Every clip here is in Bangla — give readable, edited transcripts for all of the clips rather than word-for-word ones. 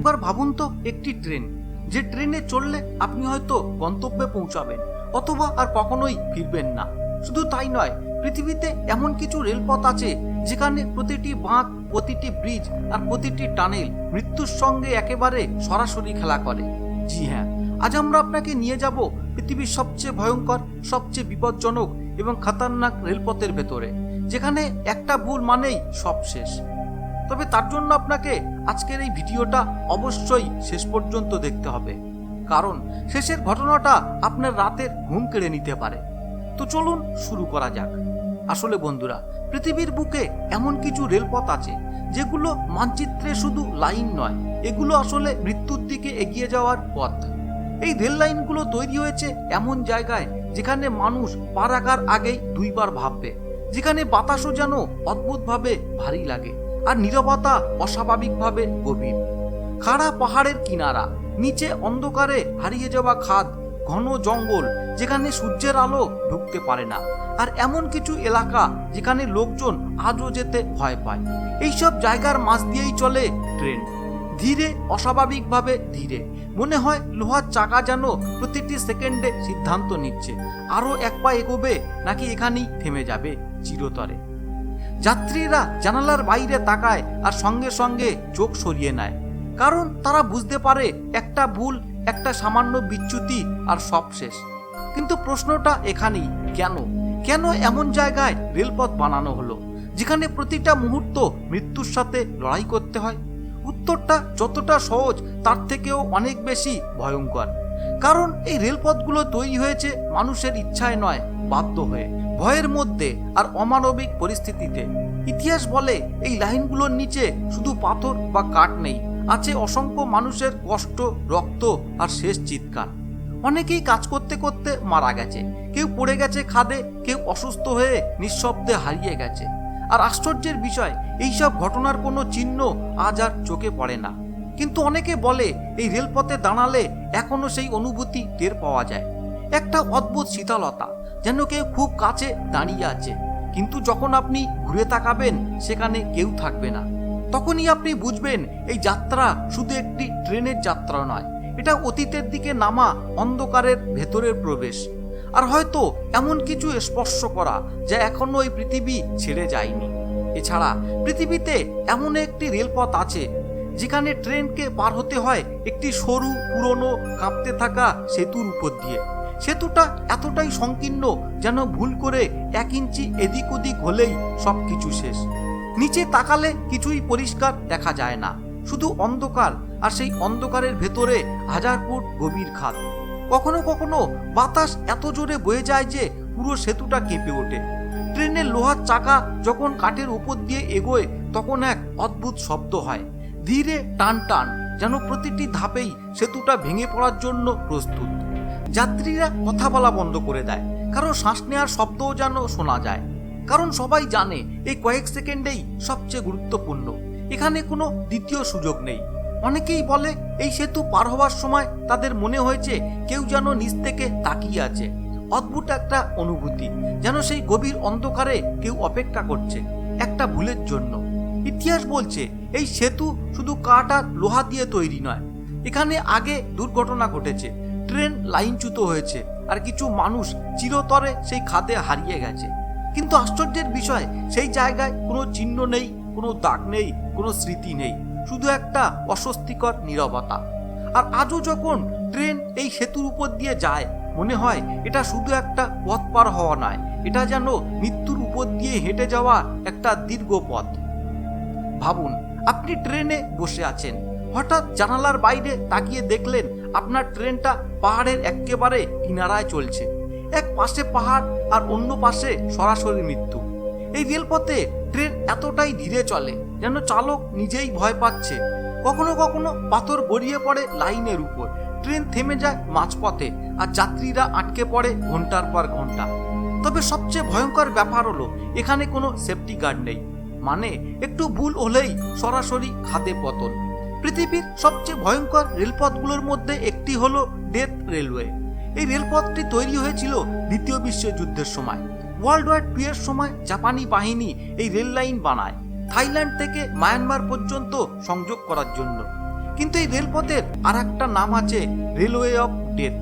এবার ভাবুন তো একটি ট্রেন, যে ট্রেনে চড়লে আপনি হয়তো গন্তব্যে পৌঁছাবেন অথবা আর কখনোই ফিরবেন না। শুধু তাই নয়, পৃথিবীতে এমন কিছু রেলপথ আছে যেখানে প্রতিটি বাঁক, প্রতিটি ব্রিজ আর প্রতিটি টানেল মৃত্যুর সঙ্গে একেবারে সরাসরি খেলা করে। জি হ্যাঁ, আজ আমরা আপনাকে নিয়ে যাব পৃথিবীর সবচেয়ে ভয়ঙ্কর, সবচেয়ে বিপজ্জনক এবং খতরনাক রেলপথের ভেতরে, যেখানে একটা ভুল মানেই সব শেষ। তবে তার জন্য আপনাকে আজকের এই ভিডিওটা অবশ্যই শেষ পর্যন্ত দেখতে হবে, কারণ শেষের ঘটনাটা আপনার রাতের ঘুম কেড়ে নিতে পারে। তো চলুন শুরু করা যাক। আসলে বন্ধুরা, পৃথিবীর বুকে এমন কিছু রেলপথ আছে যেগুলো মানচিত্রে শুধু লাইন নয়, এগুলো আসলে মৃত্যুর দিকে এগিয়ে যাওয়ার পথ। এই রেল লাইনগুলো তৈরি হয়েছে এমন জায়গায় যেখানে মানুষ পা রাখার আগেই দুইবার ভাববে, যেখানে বাতাসও যেন অদ্ভুতভাবে ভারী লাগে আর নীরবতা অস্বাভাবিকভাবে গভীর। খাড়া পাহাড়ের কিনারা, নিচে অন্ধকারে হারিয়ে যাওয়া খাদ, ঘন জঙ্গল যেখানে সূর্যের আলো ঢুকতে পারে না, আর এমন কিছু এলাকা যেখানে লোকজন আজও যেতে ভয় পায়। এইসব জায়গার মাঝ দিয়েই চলে ট্রেন, ধীরে, অস্বাভাবিকভাবে ধীরে। মনে হয় লোহার চাকা যেন প্রতিটি সেকেন্ডে সিদ্ধান্ত নিচ্ছে আরও এক পা এগোবে নাকি এখানেই থেমে যাবে চিরতরে। যাত্রীরা জানালার বাইরে তাকায় আর সঙ্গে সঙ্গে চোখ সরিয়ে নেয়, কারণ তারা বুঝতে পারে একটা ভুল, একটা সামান্য বিচ্যুতি আর সব শেষ। কিন্তু প্রশ্নটা এখানেই, কেন কেন এমন জায়গায় রেলপথ বানানো হলো যেখানে প্রতিটা মুহূর্ত মৃত্যুর সাথে লড়াই করতে হয়? উত্তরটা যতটা সহজ তার থেকেও অনেক বেশি ভয়ঙ্কর। কারণ এই রেলপথগুলো তৈরি হয়েছে মানুষের ইচ্ছায় নয়, বাধ্য হয়ে, ভয়ের মধ্যে আর অমানবিক পরিস্থিতিতে। ইতিহাস বলে এই লাইনগুলোর নিচে শুধু পাথর বা কাঠ নেই, আছে অসংখ্য মানুষের কষ্ট, রক্ত আর শেষ চিৎকার। অনেকেই কাজ করতে করতে মারা গেছে, কেউ পড়ে গেছে খাদে, কেউ অসুস্থ হয়ে নিঃশব্দে হারিয়ে গেছে। আর আশ্চর্যের বিষয়, এইসব ঘটনার কোনো চিহ্ন আজ আর চোখে পড়ে না। কিন্তু অনেকে বলে এই রেলপথে দাঁড়ালে এখনো সেই অনুভূতি টের পাওয়া যায়, একটা অদ্ভুত শীতলতা, যেন কেউ খুব কাছে দাঁড়িয়ে আছে। কিন্তু যখন আপনি ঘুরে তাকাবেন সেখানে কেউ থাকবে না। তখনই আপনি বুঝবেন এই যাত্রা শুধু একটি ট্রেনের যাত্রা নয়, এটা অতীতের দিকে নামা অন্ধকারের ভেতরের প্রবেশ। আর হয়তো এমন কিছু স্পর্শ করা যা এখনো এই পৃথিবী ছেড়ে যায়নি। এছাড়া পৃথিবীতে এমন একটি রেলপথ আছে যেখানে ট্রেনকে পার হতে হয় একটি সরু, পুরনো, কাঁপতে থাকা সেতুর উপর দিয়ে। সেতুটা এতটাই সংকীর্ণ যেন ভুল করে 1 ইঞ্চি এদিক ওদিক হলেই সব কিছু শেষ। নিচে তাকালে কিছুই পরিষ্কার দেখা যায় না, শুধু অন্ধকার, আর সেই অন্ধকারের ভেতরে 1000 ফুট গভীর খাদ। কখনো কখনো বাতাস এত জোরে বয়ে যায় যে পুরো সেতুটা কেঁপে ওঠে। ট্রেনের লোহার চাকা যখন কাঠের উপর দিয়ে এগোয় তখন এক অদ্ভুত শব্দ হয়, ধীরে, টান টান, যেন প্রতিটি ধাপেই সেতুটা ভেঙে পড়ার জন্য প্রস্তুত। যাত্রীরা কথা বলা বন্ধ করে দেয়, কারণ শ্বাস নেওয়ার শব্দও যেন শোনা যায়। কারণ সবাই জানে এই কয়েক সেকেন্ডেই সবচেয়ে গুরুত্বপূর্ণ, এখানে কোনো দ্বিতীয় সুযোগ নেই। অনেকেই বলে এই সেতু পার হওয়ার সময় তাদের মনে হয়েছে কেউ যেন নিচ থেকে তাকিয়ে আছে। অদ্ভুত একটা অনুভূতি, যেন সেই গভীর অন্ধকারে কেউ অপেক্ষা করছে একটা ভুলের জন্য। ইতিহাস বলছে এই সেতু শুধু কাঠ আর লোহা দিয়ে তৈরি নয়, এখানে আগে দুর্ঘটনা ঘটেছে, ট্রেন লাইনচ্যুত হয়েছে, আর কিছু মানুষ চিরতরে সেই খাদে হারিয়ে গেছে। কিন্তু আশ্চর্যের বিষয়, সেই জায়গায় কোনো চিহ্ন নেই, কোনো দাগ নেই, কোনো স্মৃতি নেই, শুধু একটা অস্বস্তিকর নীরবতা। আর আজও যখন ট্রেন এই সেতুর উপর দিয়ে যায়, মনে হয় এটা শুধু একটা পথ পার হওয়া নয়, এটা যেন মৃত্যুর উপর দিয়ে হেঁটে যাওয়া একটা দীর্ঘ পথ। ভাবুন, আপনি ট্রেনে বসে আছেন, হঠাৎ জানালার বাইরে তাকিয়ে দেখলেন আপনার ট্রেনটা পাহাড়ের একেবারে কিনারায় চলছে। এক পাশে পাহাড় আর অন্য পাশে সরাসরি মৃত্যু। এই রেলপথে ট্রেন এতটাই ধীরে চলে যেন চালক নিজেই ভয় পাচ্ছে। কখনো কখনো পাথর গড়িয়ে পড়ে লাইনের উপর, ট্রেন থেমে যায় মাঝপথে, আর যাত্রীরা আটকে পড়ে ঘন্টার পর ঘন্টা। তবে সবচেয়ে ভয়ঙ্কর ব্যাপার হলো এখানে কোনো সেফটি গার্ড নেই, মানে একটু ভুল হলেই সরাসরি খাদে পতন। পৃথিবীর সবচেয়ে ভয়ঙ্কর রেলপথগুলোর মধ্যে একটি হলো ডেথ রেলওয়ে। এই রেলপথটি তৈরি হয়েছিল দ্বিতীয় বিশ্বযুদ্ধের সময়। ওয়ার্ল্ড ওয়ার 2 এর সময় জাপানি বাহিনী এই রেল লাইন বানায় থাইল্যান্ড থেকে মায়ানমার পর্যন্ত সংযোগ করার জন্য। কিন্তু এই রেলপথের আর একটা নাম আছে রেলওয়ে অফ ডেথ,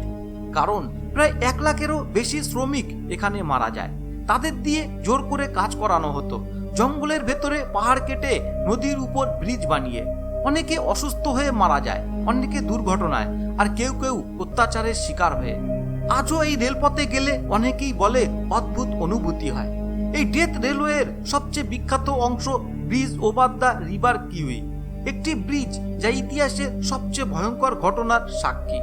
কারণ প্রায় 1 লাখেরও বেশি শ্রমিক এখানে মারা যায়। তাদের দিয়ে জোর করে কাজ করানো হতো, জঙ্গলের ভেতরে পাহাড় কেটে নদীর উপর ব্রিজ বানিয়ে। অনেকে অসুস্থ হয়ে মারা যায়, অনেকে দুর্ঘটনায়, আর কেউ কেউ অত্যাচারের শিকার হয়ে। আজও এই রেলপথে গেলে অনেকেই বলে অদ্ভুত অনুভূতি হয়। এই ডেথ রেলওয়ের সবচেয়ে বিখ্যাত অংশ bridge over the river kiwi, একটি ব্রিজ যা ইতিহাসের সবচেয়ে ভয়ঙ্কর ঘটনার সাক্ষী।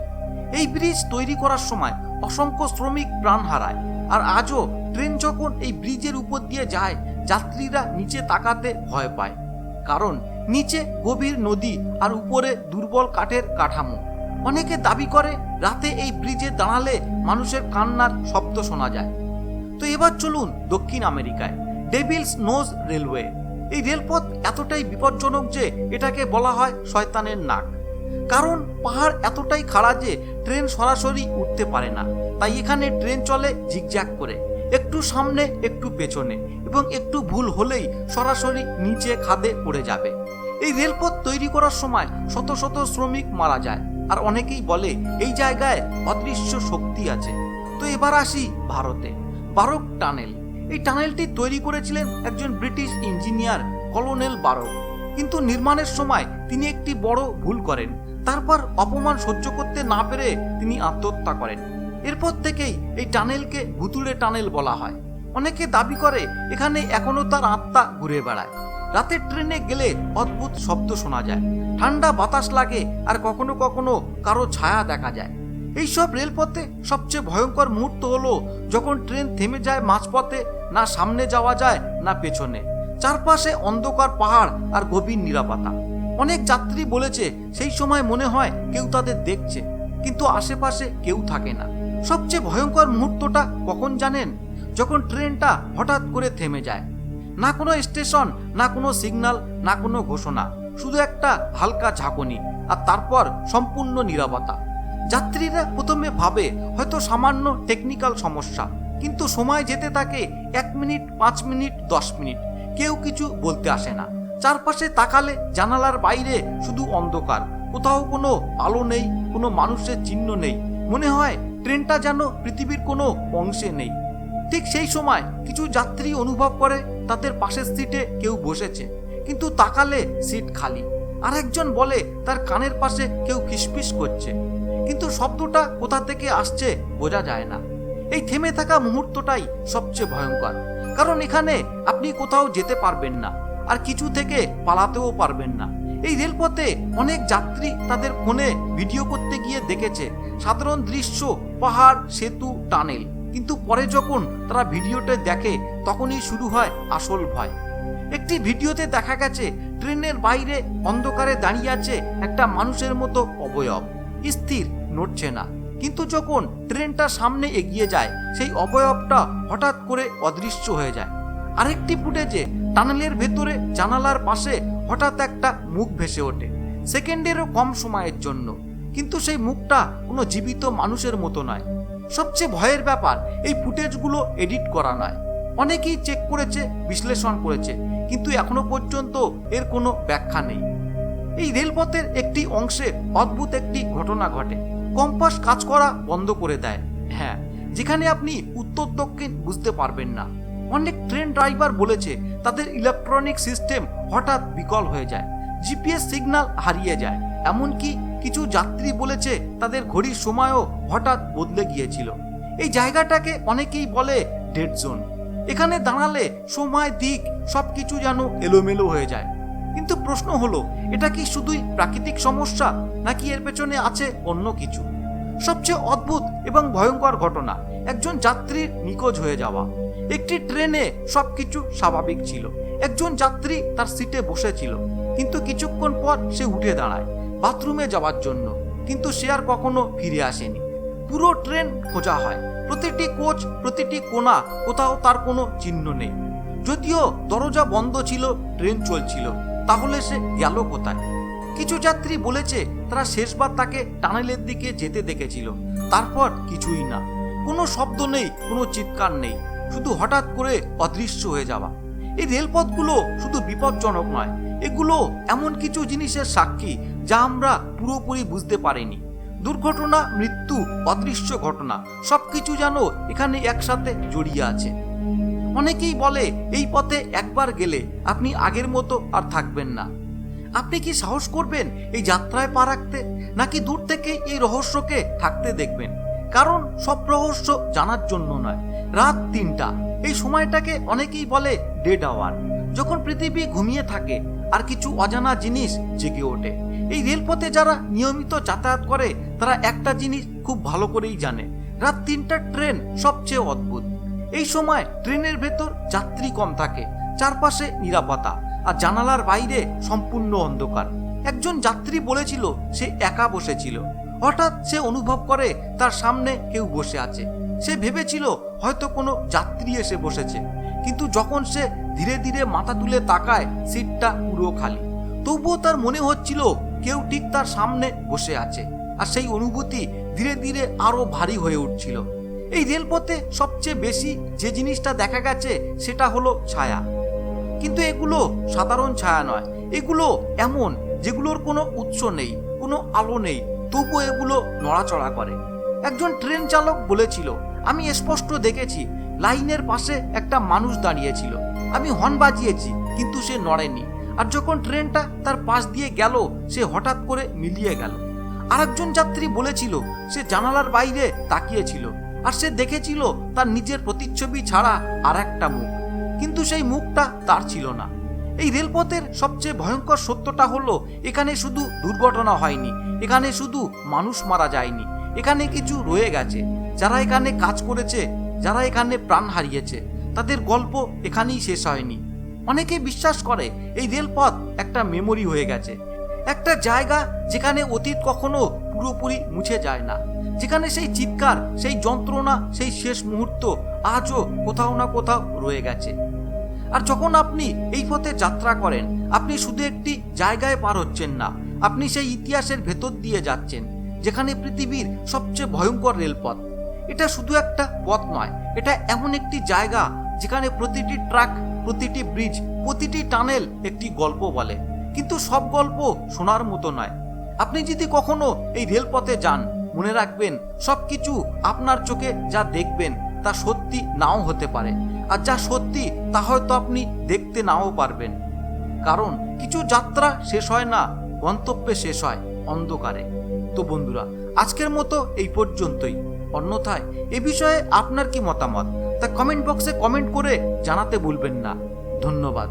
এই ব্রিজ তৈরি করার সময় অসংখ্য শ্রমিক প্রাণ হারায়, আর আজও ট্রেন যখন এই ব্রিজের উপর দিয়ে যায় যাত্রীরা নিচে তাকাতে ভয় পায়, কারণ নিচে গভীর নদী আর উপরে দুর্বল কাঠের কাঠামো। অনেকে দাবি করে রাতে এই ব্রিজে দাঁড়ালে মানুষের কান্নার শব্দ শোনা যায়। তো এবার চলুন দক্ষিণ আমেরিকায় ডেভিলস নোজ রেলওয়ে। এই রেলপথ এতটাই বিপজ্জনক যে এটাকে বলা হয় শয়তানের নাক, কারণ পাহাড় এতটাই খাড়া যে ট্রেন সরাসরি উঠতে পারে না। তাই এখানে ট্রেন চলে জিগজ্যাগ করে, একটু সামনে একটু পেছনে, এবং একটু ভুল হলেই সরাসরি নিচে খাদে পড়ে যাবে। এই রেলপথ তৈরি করার সময় শত শত শ্রমিক মারা যায়, আর অনেকেই বলে এই জায়গায় অদৃশ্য শক্তি আছে। তো এবার আসি ভারতে, বারক টানেল। এই টানেলটি তৈরি করেছিলেন একজন ব্রিটিশ ইঞ্জিনিয়ার কলোনেল বারক, কিন্তু নির্মাণের সময় তিনি একটি বড় ভুল করেন। তারপর অপমান সহ্য করতে না পেরে তিনি আত্মহত্যা করেন। এরপর থেকেই এই টানেলকে ভুতুড়ে টানেল বলা হয়। অনেকে দাবি করে এখানে এখনো তার আত্মা ঘুরে বেড়ায়। রাতের ট্রেনে গেলে অদ্ভুত শব্দ শোনা যায়, ঠান্ডা বাতাস লাগে, আর কখনো কখনো কারো ছায়া দেখা যায়। এইসব রেলপথে সবচেয়ে ভয়ঙ্কর মুহূর্ত হলো যখন ট্রেন থেমে যায় মাঝপথে, না সামনে যাওয়া যায় না পেছনে, চারপাশে অন্ধকার পাহাড় আর গভীর নিরাপত্তা। অনেক যাত্রী বলেছে সেই সময় মনে হয় কেউ তাদের দেখছে, কিন্তু আশেপাশে কেউ থাকে না। সবচেয়ে ভয়ঙ্কর মুহূর্তটা কখন জানেন? যখন ট্রেনটা হঠাৎ করে থেমে যায়, না কোনো স্টেশন, না কোনো সিগন্যাল, না কোনো ঘোষণা, শুধু একটা হালকা ঝাঁকুনি, আর তারপর সম্পূর্ণ নীরবতা। যাত্রীরা প্রথমে ভাবে হয়তো সামান্য টেকনিক্যাল সমস্যা, কিন্তু সময় যেতে থাকে 1 মিনিট, 5 মিনিট, 10 মিনিট, কেউ কিছু বলতে আসে না। চারপাশে তাকালে জানালার বাইরে শুধু অন্ধকার, কোথাও কোনো আলো নেই, কোনো মানুষের চিহ্ন নেই। মনে হয় ট্রেনটা যেন পৃথিবীর কোনো অংশে নেই। ঠিক সেই সময় কিছু যাত্রী অনুভব করে তাদের পাশের সিটে কেউ বসেছে, কিন্তু তাকালে সিট খালি। আর একজন বলে তার কানের পাশে কেউ ফিসফিস করছে, কিন্তু শব্দটা কোথা থেকে আসছে বোঝা যায় না। এই থেমে থাকা মুহূর্তটাই সবচেয়ে ভয়ঙ্কর, কারণ এখানে আপনি কোথাও যেতে পারবেন না, আর কিছু থেকে পালাতেও পারবেন না। এই রেলপথে অনেক যাত্রী তাদের ফোনে ভিডিও করতে গিয়ে দেখেছে সাধারণ দৃশ্য, পাহাড়, সেতু, টানেল, কিন্তু পরে যখন তারা ভিডিওটা দেখে তখনই শুরু হয় আসল ভয়। একটি ভিডিওতে দেখা গেছে ট্রেনের বাইরে অন্ধকারে দাঁড়িয়ে আছে একটা মানুষের মতো অবয়ব, স্থির, নড়ছে না। কিন্তু যখন ট্রেনটা সামনে এগিয়ে যায় সেই অবয়বটা হঠাৎ করে অদৃশ্য হয়ে যায়। আরেকটি ফুটেজে টানেলের ভেতরে জানালার পাশে হঠাৎ একটা মুখ ভেসে ওঠে, সেকেন্ডেরও কম সময়ের জন্য, কিন্তু সেই মুখটা কোনো জীবিত মানুষের মতো নয়। সবচেয়ে ভয়ের ব্যাপার, এই ফুটেজগুলো এডিট করা নয়। অনেকেই চেক করেছে, বিশ্লেষণ করেছে, কিন্তু এখনো পর্যন্ত এর কোনো ব্যাখ্যা নেই। এই রেলপথের একটি অংশে অদ্ভুত একটি ঘটনা ঘটে, কম্পাস কাজ করা বন্ধ করে দেয়। হ্যাঁ, যেখানে আপনি উত্তর দক্ষিণ বুঝতে পারবেন না। অনেক ট্রেন ড্রাইভার বলেছে তাদের ইলেকট্রনিক সিস্টেম হঠাৎ বিকল হয়ে যায়, জিপিএস সিগন্যাল হারিয়ে যায়। এমনকি কিছু যাত্রী বলেছে তাদের ঘড়ির সময়ও হঠাৎ বদলে গিয়েছিল। এই জায়গাটাকে অনেকেই বলে ডেড জোন। এখানে দাঁড়ালে সময়, দিক সবকিছু যেন এলোমেলো হয়ে যায়। কিন্তু প্রশ্ন হলো, এটা কি শুধুই প্রাকৃতিক সমস্যা, নাকি এর পেছনে আছে অন্য কিছু? সবচেয়ে অদ্ভুত এবং ভয়ঙ্কর ঘটনা, একজন যাত্রীর নিখোঁজ হয়ে যাওয়া। একটি ট্রেনে সবকিছু স্বাভাবিক ছিল, একজন যাত্রী তার সিটে বসেছিল, কিন্তু কিছুক্ষণ পর সে উঠে দাঁড়ায় বাথরুমে যাওয়ার জন্য, কিন্তু সে আর কখনো ফিরে আসেনি। পুরো ট্রেন খোঁজা হয়, প্রতিটি কোচ, প্রতিটি কোণা, কোথাও তার কোনো চিহ্ন নেই। যদিও দরজা বন্ধ ছিল, ট্রেন চলছিল, তাহলে সে গেল কোথায়? কিছু যাত্রী বলেছে তারা শেষবার তাকে টানেলের দিকে যেতে দেখেছিল, তারপর কিছুই না, কোনো শব্দ নেই, কোনো চিৎকার নেই, শুধু হঠাৎ করে অদৃশ্য হয়ে যাওয়া। এই রেলপথগুলো শুধু বিপজ্জনক নয়, এগুলো এমন কিছু জিনিসের সাক্ষী যা আমরা পুরোপুরি বুঝতে পারিনি। দুর্ঘটনা, মৃত্যু, অদৃশ্য ঘটনা সবকিছু যেন এখানে একসাথে জড়িয়ে আছে। অনেকেই বলে এই পথে একবার গেলে আপনি আগের মতো আর থাকবেন না। আপনি কি সাহস করবেন এই যাত্রায় পা রাখতে, নাকি দূর থেকে এই রহস্যকে থাকতে দেখবেন? কারণ সব রহস্য জানার জন্য নয়। রাত 3টা, এই সময়টাকে অনেকেই বলে ডেড আওয়ার, যখন পৃথিবী ঘুমিয়ে থাকে আর কিছু অজানা জিনিস জেগে ওঠে। এই রেলপথে যারা নিয়মিত যাতায়াত করে তারা একটা জিনিস খুব ভালো করেই জানে, রাত 3টার ট্রেন সবচেয়ে অদ্ভুত। এই সময় ট্রেনের ভেতর যাত্রী কম থাকে, চারপাশে নিরাপত্তা, আর জানালার বাইরে সম্পূর্ণ অন্ধকার। একজন যাত্রী বলেছিল সে একা বসেছিল। হঠাৎ সে অনুভব করে তার সামনে কেউ বসে আছে। সে ভেবেছিল হয়তো কোনো যাত্রী এসে বসেছে, কিন্তু যখন সে ধীরে ধীরে মাথা তুলে তাকায়, সিটটা পুরো খালি। তবুও তার মনে হচ্ছিল কেউ ঠিক তার সামনে বসে আছে, আর সেই অনুভূতি ধীরে ধীরে আরো ভারী হয়ে উঠছিল। এই রেলপথে সবচেয়ে বেশি যে জিনিসটা দেখা গেছে সেটা হলো ছায়া। কিন্তু এগুলো সাধারণ ছায়া নয়, এগুলো এমন যেগুলোর কোনো উৎস নেই, কোনো আলো নেই, তবু এগুলো নড়াচড়া করে। একজন ট্রেন চালক বলেছিল, আমি স্পষ্ট দেখেছি লাইনের পাশে একটা মানুষ দাঁড়িয়েছিল। আমি হর্ন বাজিয়েছি কিন্তু সে নড়েনি, আর যখন ট্রেনটা তার পাশ দিয়ে গেল সে হঠাৎ করে মিলিয়ে গেল। আরেকজন যাত্রী বলেছিল সে জানালার বাইরে তাকিয়েছিল আর সে দেখেছিল তার নিজের প্রতিচ্ছবি ছাড়া আর একটা মুখ, কিন্তু সেই মুখটা তার ছিল না। এই রেলপথের সবচেয়ে ভয়ঙ্কর সত্যটা হলো এখানে শুধু দুর্ঘটনা হয়নি, এখানে শুধু মানুষ মারা যায়নি, এখানে কিছু রয়ে গেছে। যারা এখানে কাজ করেছে, যারা এখানে প্রাণ হারিয়েছে, তাদের গল্প এখানেই শেষ হয়নি। অনেকে বিশ্বাস করে এই রেলপথ একটা মেমোরি হয়ে গেছে, একটা জায়গা যেখানে অতীত কখনো পুরোপুরি মুছে যায় না, যেখানে সেই চিৎকার, সেই যন্ত্রণা, সেই শেষ মুহূর্ত আজও কোথাও না কোথাও রয়ে গেছে। আর যখন আপনি এই পথে যাত্রা করেন, আপনি শুধু একটি জায়গায় পার হচ্ছেন না, আপনি সেই ইতিহাসের ভেতর দিয়ে যাচ্ছেন, যেখানে পৃথিবীর সবচেয়ে ভয়ঙ্কর রেলপথ। এটা শুধু একটা পথ নয়, এটা এমন একটি জায়গা যেখানে প্রতিটি ট্রাক, প্রতিটি ব্রিজ, প্রতিটি টানেল একটি গল্প বলে, কিন্তু সব গল্প শোনার মতো নয়। আপনি যদি কখনো এই রেলপথে যান, মনে রাখবেন সবকিছু আপনার চোখে যা দেখবেন তা সত্যি নাও হতে পারে, আর যা সত্যি তা হয়তো আপনি দেখতে নাও পারবেন। কারণ কিছু যাত্রা শেষ হয় না, গন্তব্যে শেষ হয় অন্ধকারে। তো বন্ধুরা, আজকের মতো এই পর্যন্তই। অন্যথায় এ বিষয়ে আপনার কি মতামত তা কমেন্ট বক্সে কমেন্ট করে জানাতে ভুলবেন না। ধন্যবাদ।